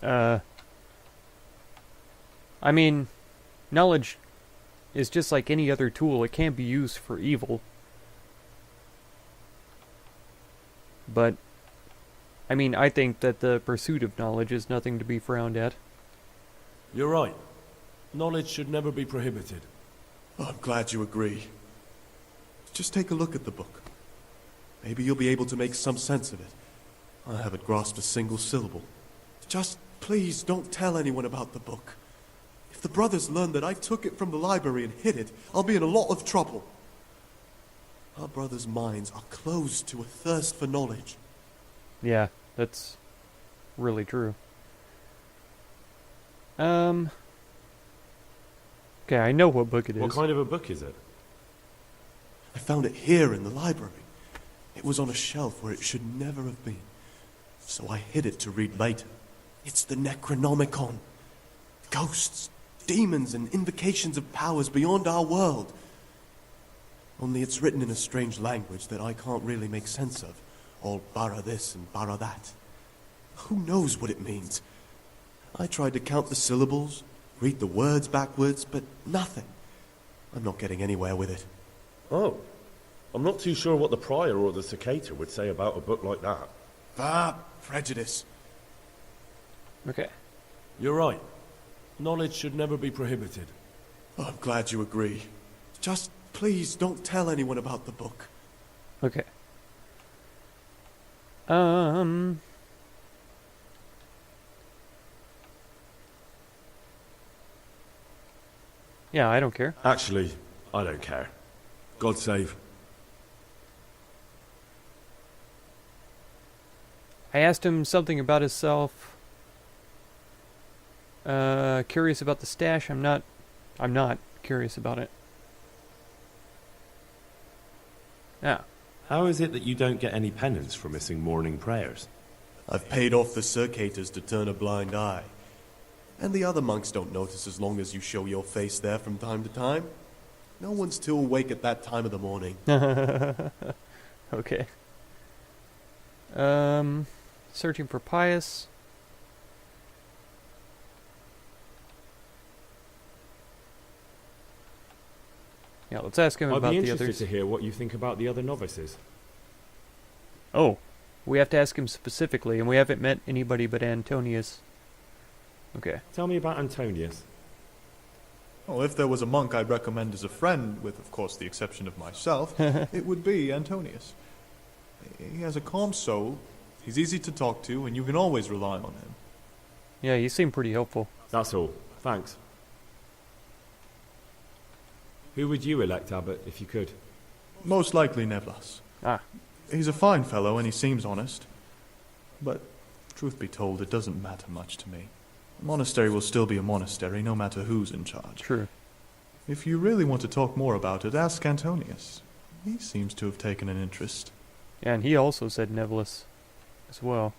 I mean, knowledge is just like any other tool. It can be used for evil. But, I mean, I think that the pursuit of knowledge is nothing to be frowned at. You're right. Knowledge should never be prohibited. Oh, I'm glad you agree. Just take a look at the book. Maybe you'll be able to make some sense of it. I haven't grasped a single syllable. Just please don't tell anyone about the book. If the brothers learn that I took it from the library and hid it, I'll be in a lot of trouble. Our brothers' minds are closed to a thirst for knowledge. Yeah, that's really true. Okay, I know what book it is. What kind of a book is it? I found it here in the library. It was on a shelf where it should never have been. So I hid it to read later. It's the Necronomicon. Ghosts, demons, and invocations of powers beyond our world. Only it's written in a strange language that I can't really make sense of. All bara this and bara that. Who knows what it means? I tried to count the syllables, read the words backwards, but nothing. I'm not getting anywhere with it. Oh. I'm not too sure what the prior or the circator would say about a book like that. Prejudice. Okay. You're right. Knowledge should never be prohibited. Oh, I'm glad you agree. Just please don't tell anyone about the book. Okay. Yeah, I don't care. Actually, I don't care. God save. I asked him something about himself. Curious about the stash. I'm not curious about it. Yeah. How is it that you don't get any penance for missing morning prayers? I've paid off the circators to turn a blind eye. And the other monks don't notice as long as you show your face there from time to time. No one's too awake at that time of the morning. Okay. Searching for Pius. Yeah, let's ask him I'd about be the interested others. to hear what you think about the other novices. Oh, we have to ask him specifically, and we haven't met anybody but Antonius. Okay. Tell me about Antonius. Well, if there was a monk I'd recommend as a friend, with, of course, the exception of myself, it would be Antonius. He has a calm soul, he's easy to talk to, and you can always rely on him. Yeah, you seem pretty helpful. That's all. Thanks. Who would you elect, Abbot, if you could? Most likely Nevlas. Ah. He's a fine fellow and he seems honest. But, truth be told, it doesn't matter much to me. A monastery will still be a monastery, no matter who's in charge. True. If you really want to talk more about it, ask Antonius. He seems to have taken an interest. Yeah, and he also said Nevlis as well.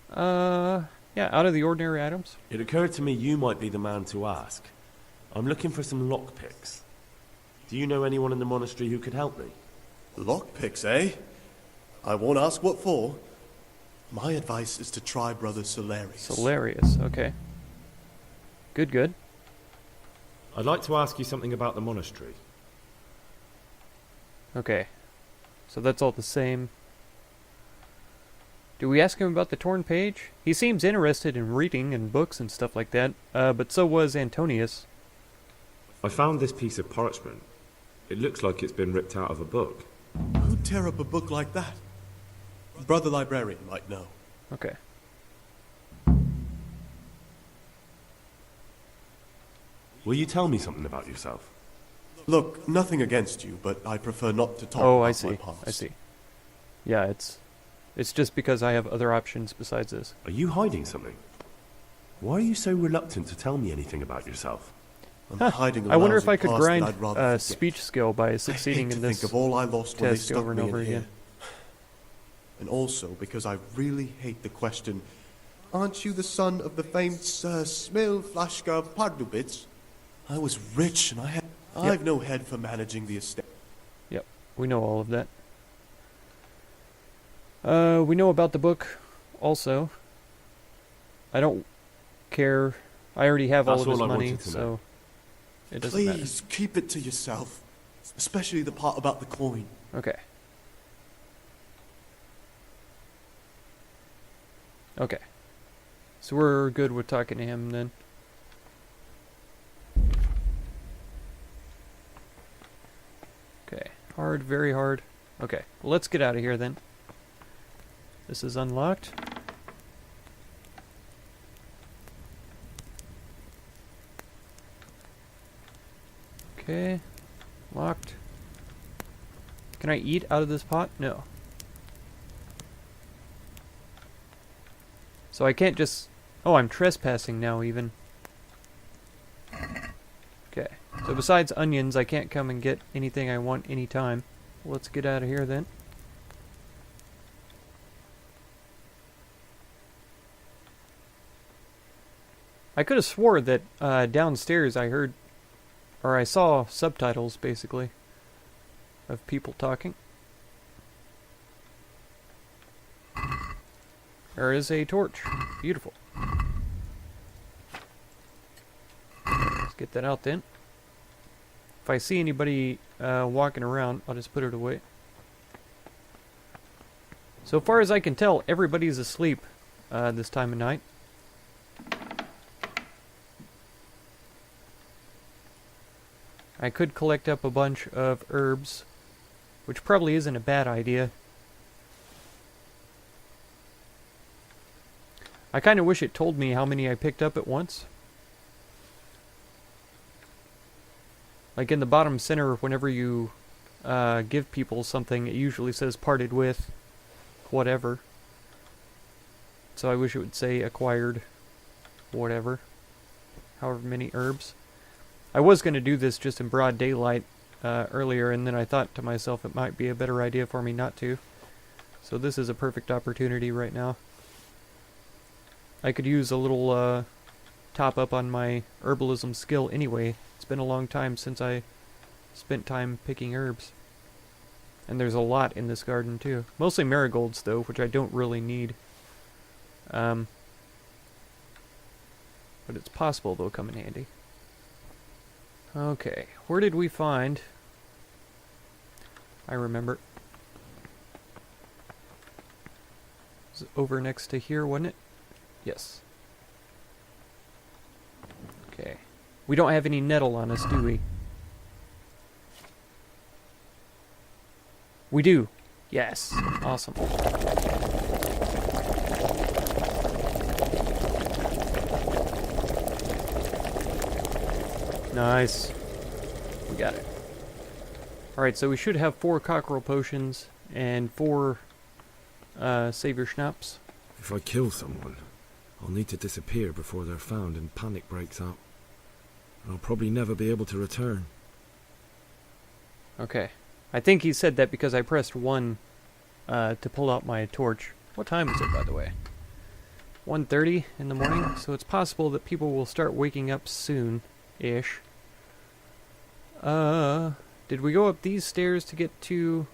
Yeah, out of the ordinary items. It occurred to me you might be the man to ask. I'm looking for some lockpicks. Do you know anyone in the monastery who could help me? Lockpicks, eh? I won't ask what for. My advice is to try Brother Celarius. Celarius, okay. Good. I'd like to ask you something about the monastery. Okay. So that's all the same. Do we ask him about the torn page? He seems interested in reading and books and stuff like that, but so was Antonius. I found this piece of parchment. It looks like it's been ripped out of a book. Who'd tear up a book like that? Brother Librarian might know. Okay. Will you tell me something about yourself? Look, nothing against you, but I prefer not to talk Oh, about I my see. past. I see. Yeah, it's just because I have other options besides this. Are you hiding something? Why are you so reluctant to tell me anything about yourself? I'm hiding a I wonder if lousy I could past grind that I'd rather forget. speech skill by succeeding I hate in to this think of all I lost when they test stuck over and me over in here. again. And also because I really hate the question, aren't you the son of the famed Sir Smil Flashka Pardubitz? I was rich and I've no head for managing the estate. Yep, we know all of that. We know about the book also. I don't care. I already have all That's of his all I money, wanted to so know. it doesn't matter. Please, keep it to yourself. Especially the part about the coin. Okay. Okay. So we're good with talking to him then. Okay. Hard, very hard. Okay. Well, let's get out of here then. This is unlocked. Okay. Locked. Can I eat out of this pot? No. So I can't just... Oh, I'm trespassing now even. Okay. So besides onions, I can't come and get anything I want anytime. Let's get out of here then. I could have swore that downstairs I heard... Or I saw subtitles, basically, of people talking. There is a torch. Beautiful. Let's get that out then. If I see anybody walking around, I'll just put it away. So far as I can tell, everybody's asleep this time of night. I could collect up a bunch of herbs, which probably isn't a bad idea. I kind of wish it told me how many I picked up at once. Like in the bottom center, whenever you give people something, it usually says parted with whatever. So I wish it would say acquired whatever, however many herbs. I was going to do this just in broad daylight earlier, and then I thought to myself it might be a better idea for me not to. So this is a perfect opportunity right now. I could use a little top up on my herbalism skill anyway. It's been a long time since I spent time picking herbs. And there's a lot in this garden too. Mostly marigolds though, which I don't really need. But it's possible they'll come in handy. Okay, where did we find... I remember. It was over next to here, wasn't it? Yes. Okay. We don't have any nettle on us, do we? We do. Yes. Awesome. Nice. We got it. Alright, so we should have 4 cockerel potions and 4 savior schnapps. If I kill someone, I'll need to disappear before they're found and panic breaks out. And I'll probably never be able to return. Okay. I think he said that because I pressed 1 to pull out my torch. What time is it, by the way? 1:30 in the morning, so it's possible that people will start waking up soon-ish. Did we go up these stairs to get to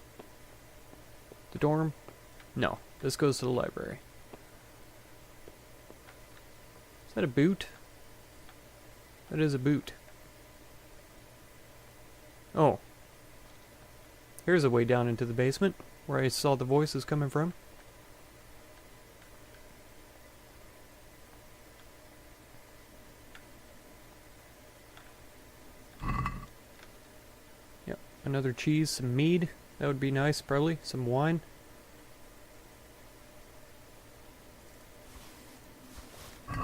the dorm? No, this goes to the library. Is that a boot? That is a boot. Oh. Here's a way down into the basement, where I saw the voices coming from. Yep, another cheese, some mead. That would be nice, probably. Some wine.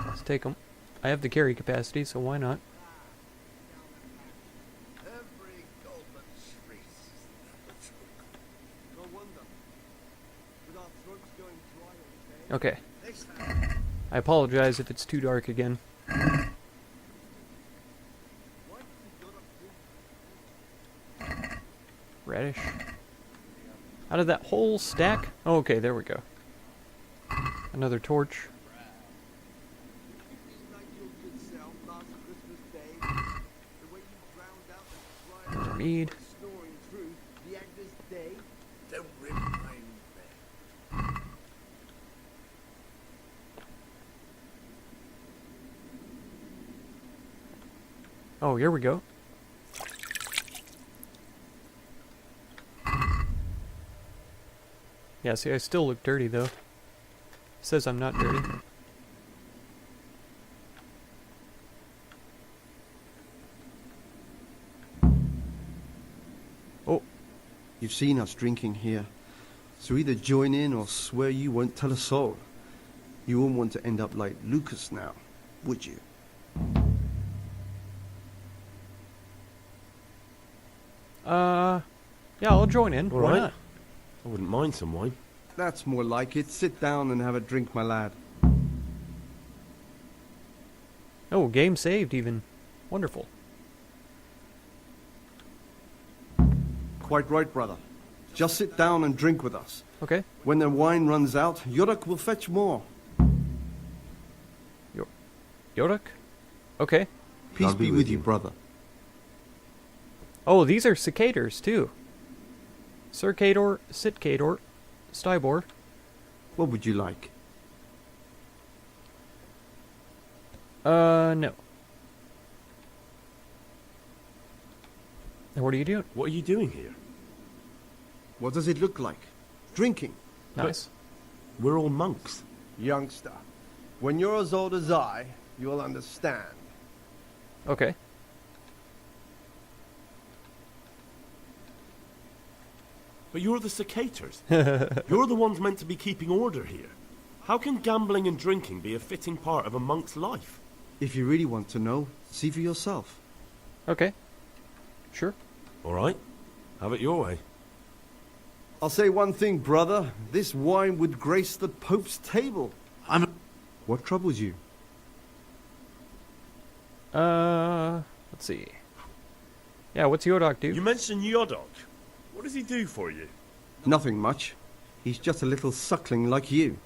Let's take them. I have the carry capacity, so why not? Okay. I apologize if it's too dark again. Radish. Out of that whole stack? Oh, okay, there we go. Another torch. Another mead. Oh, here we go. Yeah, see, I still look dirty, though. It says I'm not dirty. Oh, You've seen us drinking here, so either join in or swear you won't tell a soul. You won't want to end up like Lucas now, would you? yeah, I'll join in. All Why right. not? I wouldn't mind some wine. That's more like it. Sit down and have a drink, my lad. Oh, game saved even. Wonderful. Quite right, brother. Just sit down and drink with us. Okay. When the wine runs out, Yodak will fetch more. Yodak? Okay. Peace I'll be be with with you, you. brother. Oh, these are circators, too. Circator, Sitcator, Stybor. What would you like? No. And what are you doing? What are you doing here? What does it look like? Drinking. Nice. We're all monks. Youngster, when you're as old as I, you'll understand. Okay. But you're the circators. You're the ones meant to be keeping order here. How can gambling and drinking be a fitting part of a monk's life? If you really want to know, see for yourself. Okay. Sure. All right. Have it your way. I'll say one thing, brother. This wine would grace the Pope's table. What troubles you? Let's see. Yeah, what's Yodak do? You mentioned Yodok. What does he do for you? Nothing much. He's just a little suckling like you.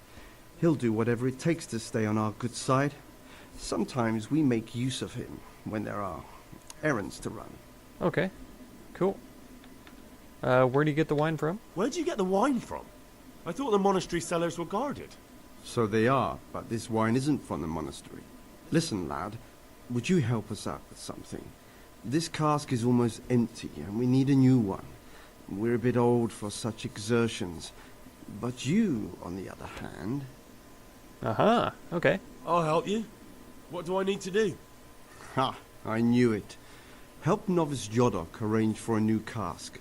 He'll do whatever it takes to stay on our good side. Sometimes we make use of him when there are errands to run. Okay. Cool. Where do you get the wine from? Where'd you get the wine from? I thought the monastery cellars were guarded. So they are, but this wine isn't from the monastery. Listen, lad, would you help us out with something? This cask is almost empty, and we need a new one. We're a bit old for such exertions. But you, on the other hand... Uh-huh. Okay. I'll help you. What do I need to do? Ha! I knew it. Help Novice Jodok arrange for a new cask.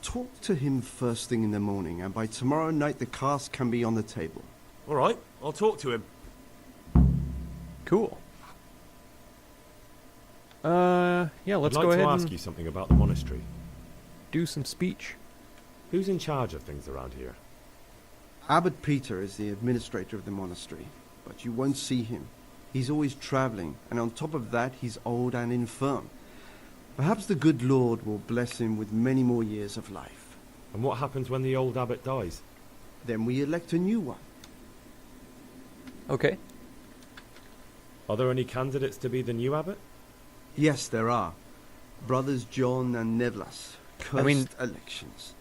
Talk to him first thing in the morning, and by tomorrow night the cask can be on the table. All right, I'll talk to him. Cool. Yeah, let's I'd go like ahead to ask and you something about the monastery. do some speech. Who's in charge of things around here? Abbot Peter is the administrator of the monastery, but you won't see him. He's always travelling, and on top of that he's old and infirm. Perhaps the good Lord will bless him with many more years of life. And what happens when the old abbot dies? Then we elect a new one. Okay. Are there any candidates to be the new abbot? Yes, there are. Brothers John and Nevlas. Cursed elections.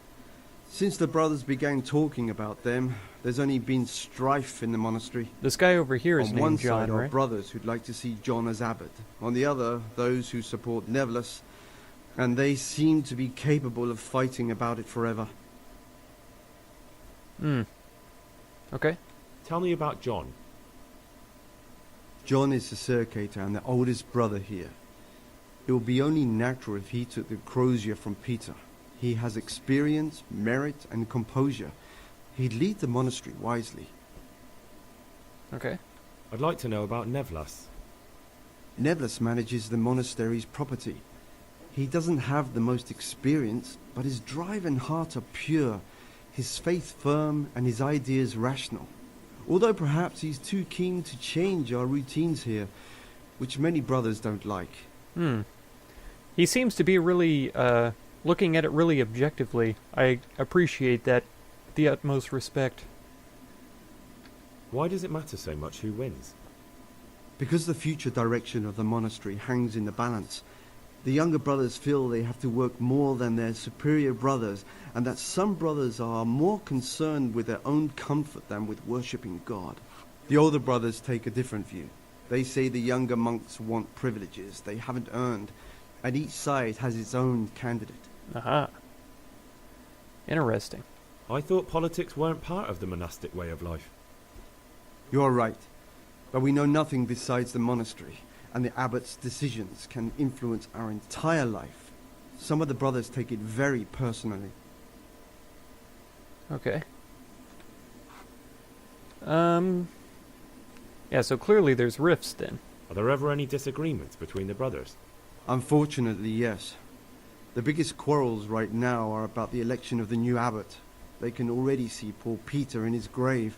Since the brothers began talking about them, there's only been strife in the monastery. This guy over here is On one named John, side are right? brothers who'd like to see John as abbot. On the other, those who support Nevlas. And they seem to be capable of fighting about it forever. Hmm. Okay. Tell me about John. John is the circator and the oldest brother here. It would be only natural if he took the crozier from Peter. He has experience, merit, and composure. He'd lead the monastery wisely. Okay. I'd like to know about Nevlas. Nevlas manages the monastery's property. He doesn't have the most experience, but his drive and heart are pure, his faith firm, and his ideas rational. Although perhaps he's too keen to change our routines here, which many brothers don't like. Hmm. He seems to be really, looking at it really objectively. I appreciate that. The utmost respect. Why does it matter so much who wins? Because the future direction of the monastery hangs in the balance, the younger brothers feel they have to work more than their superior brothers, and that some brothers are more concerned with their own comfort than with worshipping God. The older brothers take a different view. They say the younger monks want privileges they haven't earned, and each side has its own candidate. Aha. Interesting. I thought politics weren't part of the monastic way of life. You're right, but we know nothing besides the monastery, and the abbot's decisions can influence our entire life. Some of the brothers take it very personally. Okay. Yeah, so clearly there's rifts then. Are there ever any disagreements between the brothers? Unfortunately, yes. The biggest quarrels right now are about the election of the new abbot. They can already see poor Peter in his grave.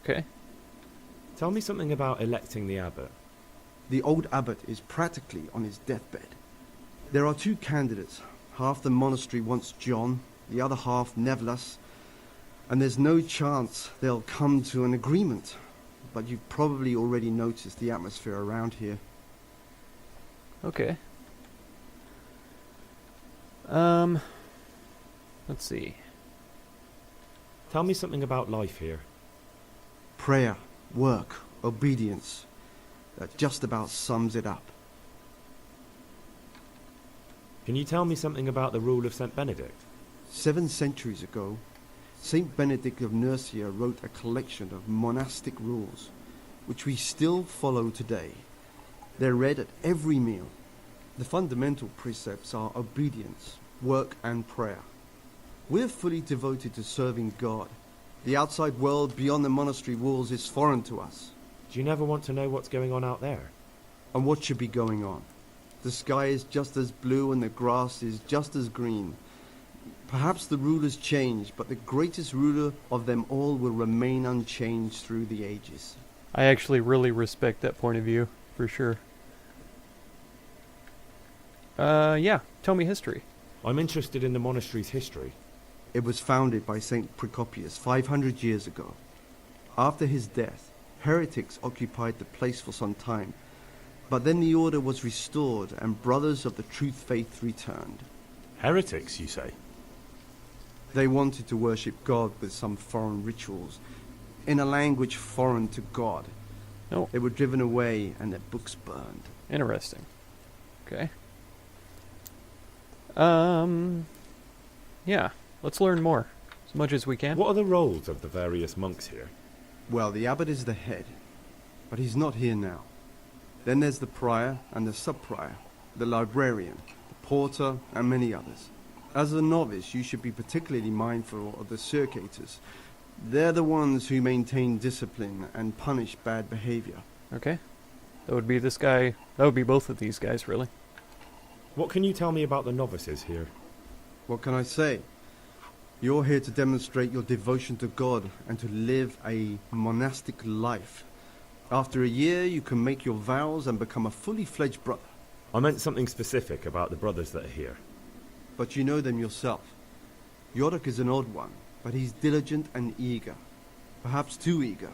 Okay. Tell me something about electing the abbot. The old abbot is practically on his deathbed. There are two candidates. Half the monastery wants John, the other half Nevlas, and there's no chance they'll come to an agreement. But you've probably already noticed the atmosphere around here. Okay. Let's see. Tell me something about life here. Prayer, work, obedience. That just about sums it up. Can you tell me something about the rule of St. Benedict? 7 centuries ago, Saint Benedict of Nursia wrote a collection of monastic rules, which we still follow today. They're read at every meal. The fundamental precepts are obedience, work and prayer. We're fully devoted to serving God. The outside world beyond the monastery walls is foreign to us. Do you never want to know what's going on out there? And what should be going on? The sky is just as blue and the grass is just as green. Perhaps the rulers change, but the greatest ruler of them all will remain unchanged through the ages. I actually really respect that point of view, for sure. Yeah, tell me history. I'm interested in the monastery's history. It was founded by Saint Procopius 500 years ago. After his death, heretics occupied the place for some time, but then the order was restored and brothers of the truth faith returned. Heretics, you say? They wanted to worship God with some foreign rituals, in a language foreign to God. Oh. They were driven away and their books burned. Interesting. Okay. Yeah, let's learn more, as much as we can. What are the roles of the various monks here? Well, the abbot is the head, but he's not here now. Then there's the prior and the sub-prior, the librarian, the porter, and many others. As a novice, you should be particularly mindful of the circators. They're the ones who maintain discipline and punish bad behavior. Okay. That would be this guy. That would be both of these guys, really. What can you tell me about the novices here? What can I say? You're here to demonstrate your devotion to God and to live a monastic life. After a year, you can make your vows and become a fully fledged brother. I meant something specific about the brothers that are here. But you know them yourself. Yorick is an odd one, but he's diligent and eager. Perhaps too eager.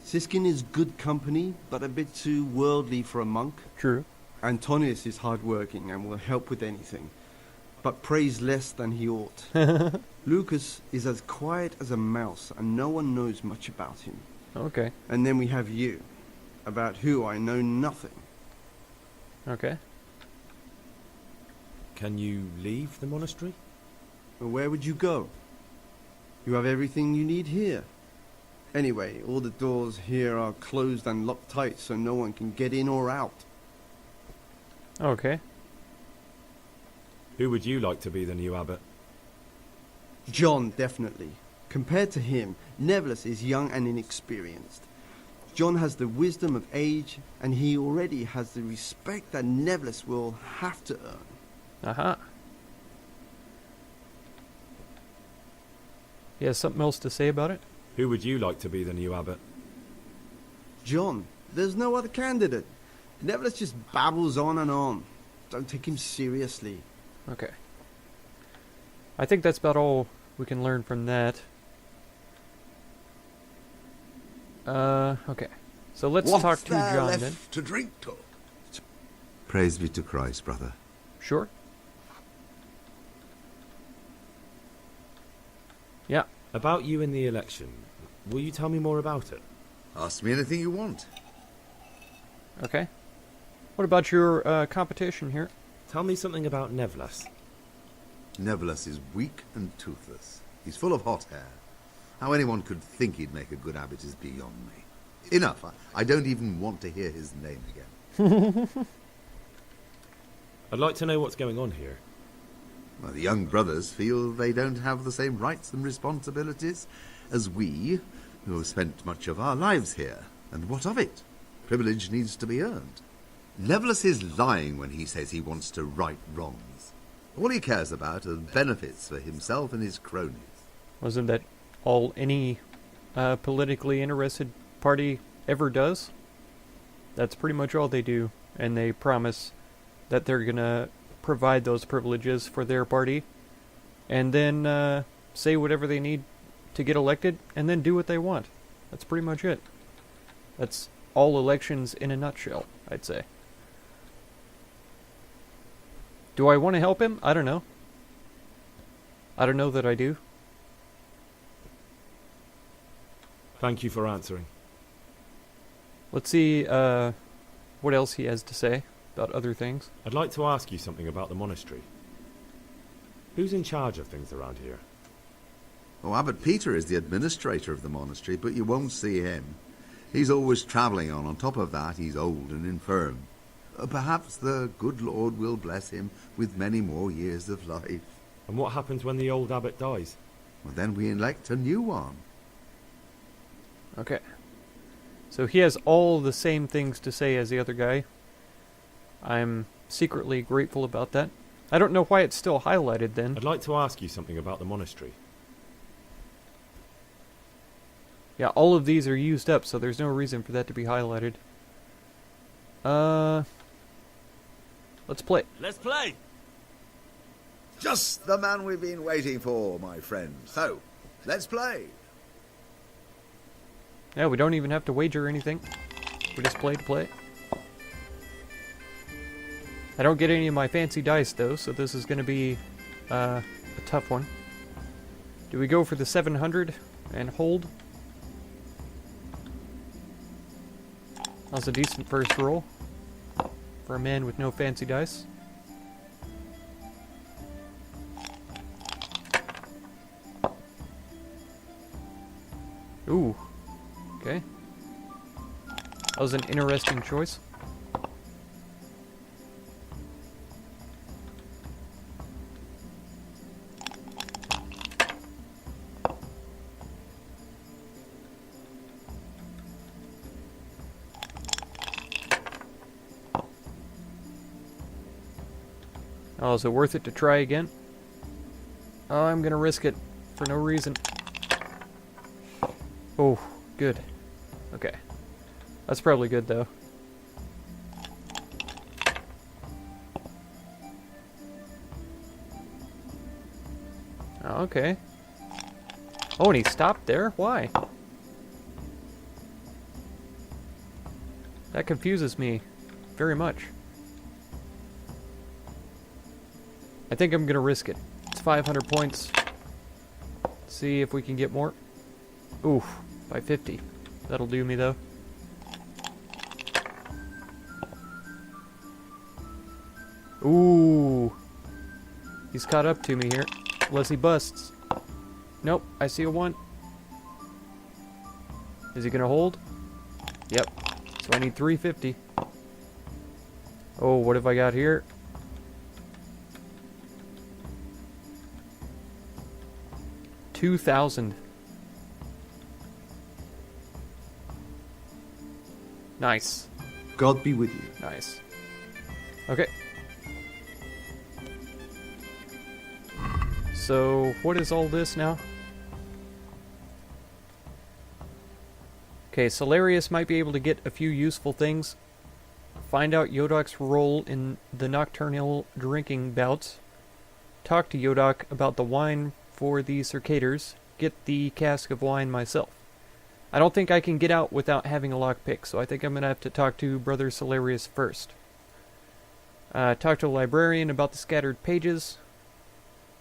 Siskin is good company, but a bit too worldly for a monk. True. Antonius is hardworking and will help with anything, but prays less than he ought. Lucas is as quiet as a mouse, and no one knows much about him. Okay. And then we have you, about who I know nothing. Okay. Can you leave the monastery? Well, where would you go? You have everything you need here. Anyway, all the doors here are closed and locked tight, so no one can get in or out. Okay. Who would you like to be the new abbot? John, definitely. Compared to him, Nevlas is young and inexperienced. John has the wisdom of age, and he already has the respect that Nevlas will have to earn. Aha. He has something else to say about it? Who would you like to be the new abbot? John, there's no other candidate. Nevlas just babbles on and on. Don't take him seriously. Okay. I think that's about all we can learn from that. Okay. So let's talk to John then. To drink to? Praise be to Christ, brother. Sure. Yeah. About you in the election. Will you tell me more about it? Ask me anything you want. Okay. What about your competition here? Tell me something about Nevlas. Nevertheless is weak and toothless. He's full of hot hair. How anyone could think he'd make a good abbot is beyond me. Enough. I don't even want to hear his name again. I'd like to know what's going on here. Well, the young brothers feel they don't have the same rights and responsibilities as we, who have spent much of our lives here. And what of it? Privilege needs to be earned. Nevertheless is lying when he says he wants to right wrongs. All he cares about are benefits for himself and his cronies. Wasn't that all any politically interested party ever does? That's pretty much all they do. And they promise that they're going to provide those privileges for their party. And then say whatever they need to get elected. And then do what they want. That's pretty much it. That's all elections in a nutshell, I'd say. Do I want to help him? I don't know. I don't know that I do. Thank you for answering. Let's see what else he has to say about other things. I'd like to ask you something about the monastery. Who's in charge of things around here? Oh, Abbot Peter is the administrator of the monastery, but you won't see him. He's always travelling on. On top of that, he's old and infirm. Perhaps the good Lord will bless him with many more years of life. And what happens when the old abbot dies? Well, then we elect a new one. Okay. So he has all the same things to say as the other guy. I'm secretly grateful about that. I don't know why it's still highlighted then. I'd like to ask you something about the monastery. Yeah, all of these are used up, so there's no reason for that to be highlighted. Let's play. Let's play! Just the man we've been waiting for, my friend. So, let's play. Yeah, we don't even have to wager anything. We just play to play. I don't get any of my fancy dice, though, so this is going to be a tough one. Do we go for the 700 and hold? That was a decent first roll for a man with no fancy dice. Ooh. Okay. That was an interesting choice. Oh, is it worth it to try again? Oh, I'm gonna risk it for no reason. Oh, good. Okay. That's probably good, though. Oh, okay. Oh, and he stopped there? Why? That confuses me very much. I think I'm gonna risk it. It's 500 points. See if we can get more. Oof, by 50. That'll do me, though. Ooh. He's caught up to me here. Unless he busts. Nope, I see a 1. Is he gonna hold? Yep. So I need 350. Oh, what have I got here? $2,000. Nice. God be with you. Nice. Okay. So, what is all this now? Okay, Celarius might be able to get a few useful things. Find out Yodok's role in the nocturnal drinking bouts. Talk to Yodok about the wine for the circators. Get the cask of wine myself. I don't think I can get out without having a lockpick, so I think I'm going to have to talk to Brother Celarius first. Talk to the librarian about the scattered pages.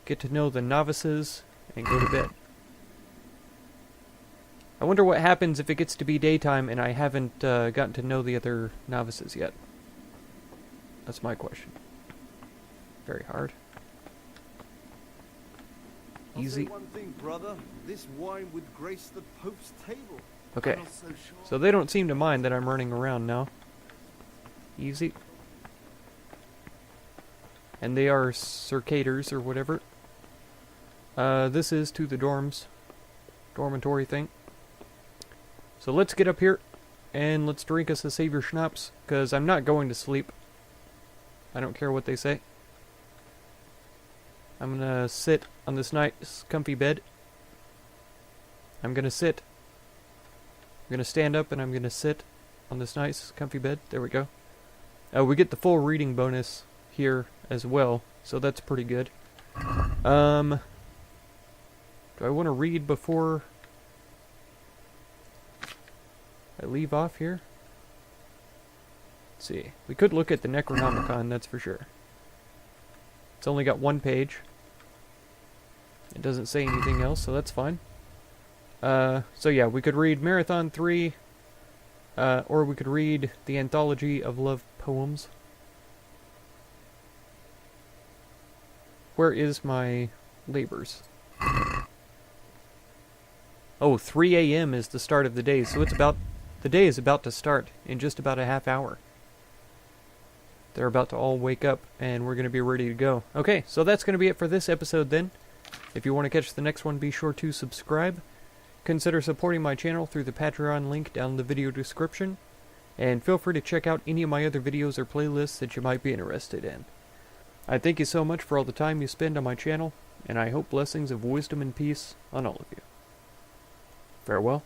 Get to know the novices, and go to bed. I wonder what happens if it gets to be daytime and I haven't gotten to know the other novices yet. That's my question. Very hard. Easy. I'll say one thing, brother. This wine would grace the Pope's table. Okay. I'm not so sure. So they don't seem to mind that I'm running around now. Easy. And they are circators or whatever. This is to the dorms. Dormitory thing. So let's get up here and let's drink us a savior schnapps, because I'm not going to sleep. I don't care what they say. I'm gonna sit on this nice comfy bed. I'm gonna sit. I'm gonna stand up and I'm gonna sit on this nice comfy bed. There we go. We get the full reading bonus here as well, so that's pretty good. Do I want to read before I leave off here? Let's see. We could look at the Necronomicon, that's for sure. It's only got one page. It doesn't say anything else, so that's fine. So yeah, we could read Marathon 3, or we could read the Anthology of Love Poems. Where is my labors? Oh, 3 a.m. is the start of the day, so the day is about to start in just about a half hour. They're about to all wake up, and we're going to be ready to go. Okay, so that's going to be it for this episode then. If you want to catch the next one, be sure to subscribe. Consider supporting my channel through the Patreon link down in the video description. And feel free to check out any of my other videos or playlists that you might be interested in. I thank you so much for all the time you spend on my channel, and I hope blessings of wisdom and peace on all of you. Farewell.